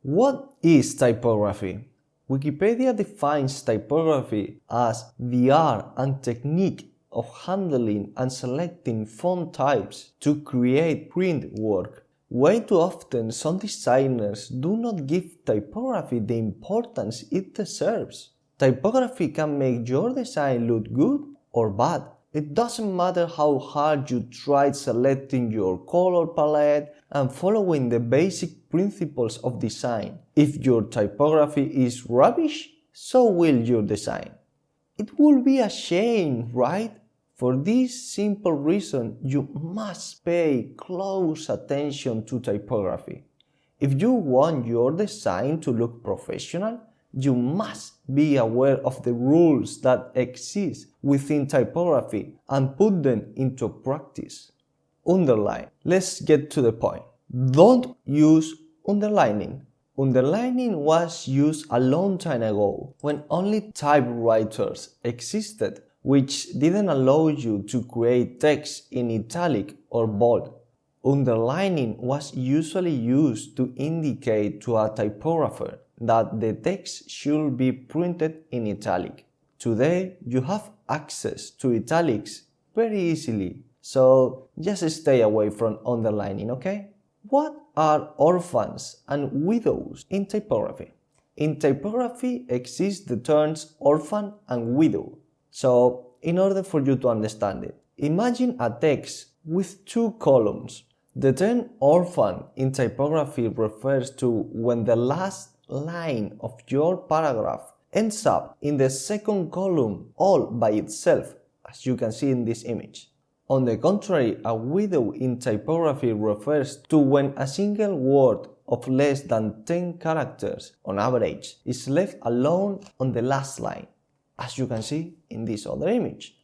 What is typography? Wikipedia defines typography as the art and technique of handling and selecting font types to create print work. Way too often, some designers do not give typography the importance it deserves. Typography can make your design look good or bad. It doesn't matter how hard you tried selecting your color palette and following the basic principles of design. If your typography is rubbish, so will your design. It would be a shame, right? For this simple reason, you must pay close attention to typography. If you want your design to look professional, you must be aware of the rules that exist within typography and put them into practice. Underline. Let's get to the point. Don't use underlining. Underlining was used a long time ago when only typewriters existed, which didn't allow you to create text in italic or bold. Underlining was usually used to indicate to a typographer that the text should be printed in italic. Today, you have access to italics very easily, so just stay away from underlining, okay? What are orphans and widows in typography? In typography exist the terms orphan and widow. So, in order for you to understand it, imagine a text with two columns. The term orphan in typography refers to when the last line of your paragraph ends up in the second column all by itself, as you can see in this image. On the contrary, a widow in typography refers to when a single word of less than 10 characters on average is left alone on the last line, as you can see in this other image.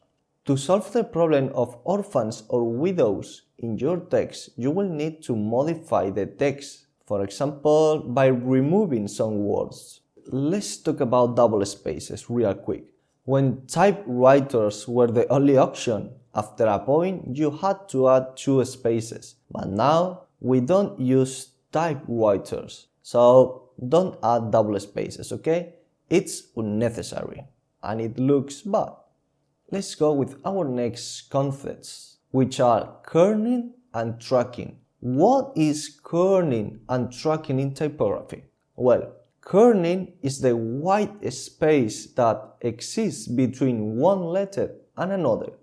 To solve the problem of orphans or widows in your text, you will need to modify the text, for example, by removing some words. Let's talk about double spaces real quick. When typewriters were the only option, after a point you had to add 2 spaces. But now we don't use typewriters, so don't add double spaces, okay? It's unnecessary and it looks bad. Let's go with our next concepts, which are kerning and tracking. What is kerning and tracking in typography? Well, kerning is the white space that exists between one letter and another.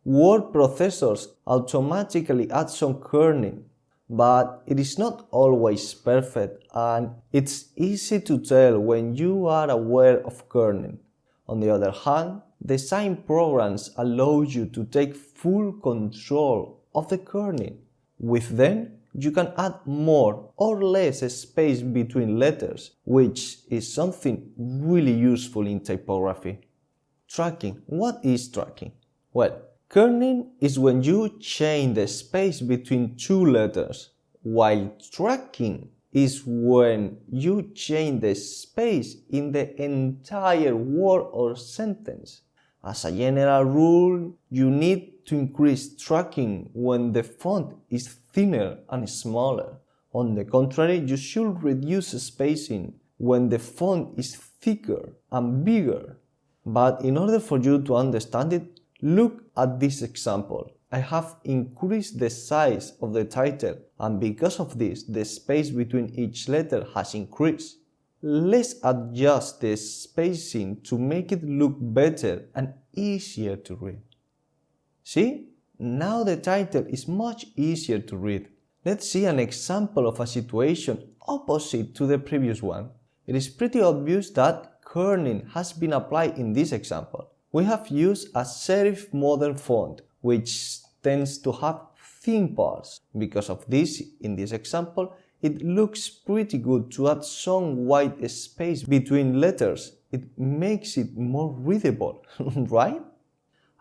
Word processors automatically add some kerning, but it is not always perfect and it's easy to tell when you are aware of kerning. On the other hand, design programs allow you to take full control of the kerning. With them, you can add more or less space between letters, which is something really useful in typography. Tracking. What is tracking? Well, kerning is when you change the space between 2 letters, while tracking is when you change the space in the entire word or sentence. As a general rule, you need to increase tracking when the font is thinner and smaller. On the contrary, you should reduce spacing when the font is thicker and bigger. But in order for you to understand it, look at this example. I have increased the size of the title, and because of this, the space between each letter has increased. Let's adjust the spacing to make it look better and easier to read. See? Now the title is much easier to read. Let's see an example of a situation opposite to the previous one. It is pretty obvious that kerning has been applied in this example. We have used a serif modern font, which tends to have thin parts. Because of this, in this example, it looks pretty good to add some white space between letters. It makes it more readable, right?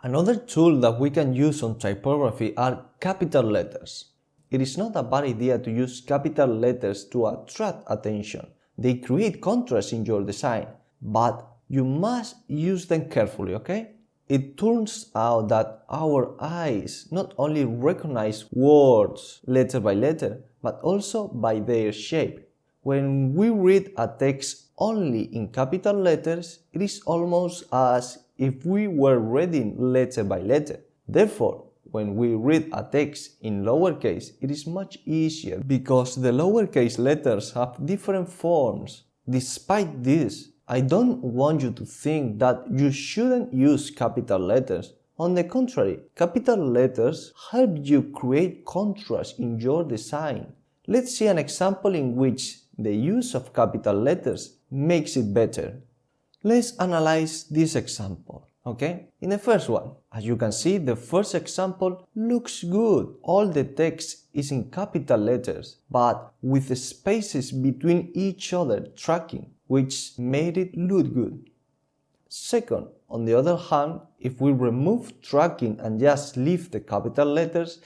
Another tool that we can use on typography are capital letters. It is not a bad idea to use capital letters to attract attention. They create contrast in your design, but you must use them carefully, okay? It turns out that our eyes not only recognize words letter by letter, but also by their shape. When we read a text only in capital letters, it is almost as if we were reading letter by letter. Therefore, when we read a text in lowercase, it is much easier because the lowercase letters have different forms. Despite this, I don't want you to think that you shouldn't use capital letters. On the contrary, capital letters help you create contrast in your design. Let's see an example in which the use of capital letters makes it better. Let's analyze this example, okay? In the first one, as you can see, the first example looks good. All the text is in capital letters, but with the spaces between each other tracking, which made it look good. Second, on the other hand, if we remove tracking and just leave the capital letters,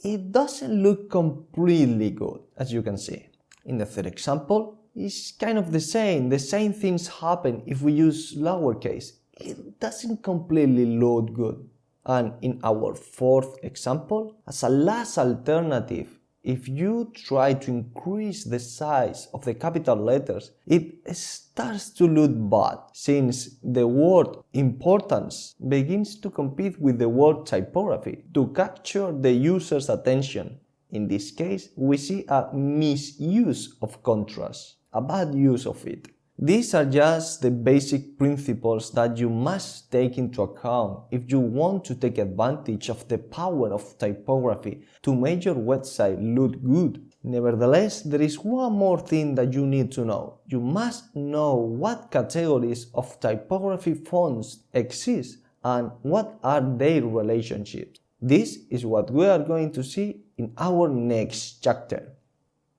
it doesn't look completely good, as you can see. In the third example, it's kind of the same things happen if we use lowercase. It doesn't completely look good. And in our fourth example, as a last alternative, if you try to increase the size of the capital letters, it starts to look bad, since the word importance begins to compete with the word typography to capture the user's attention. In this case, we see a misuse of contrast, a bad use of it. These are just the basic principles that you must take into account if you want to take advantage of the power of typography to make your website look good. Nevertheless, there is one more thing that you need to know. You must know what categories of typography fonts exist and what are their relationships. This is what we are going to see in our next chapter.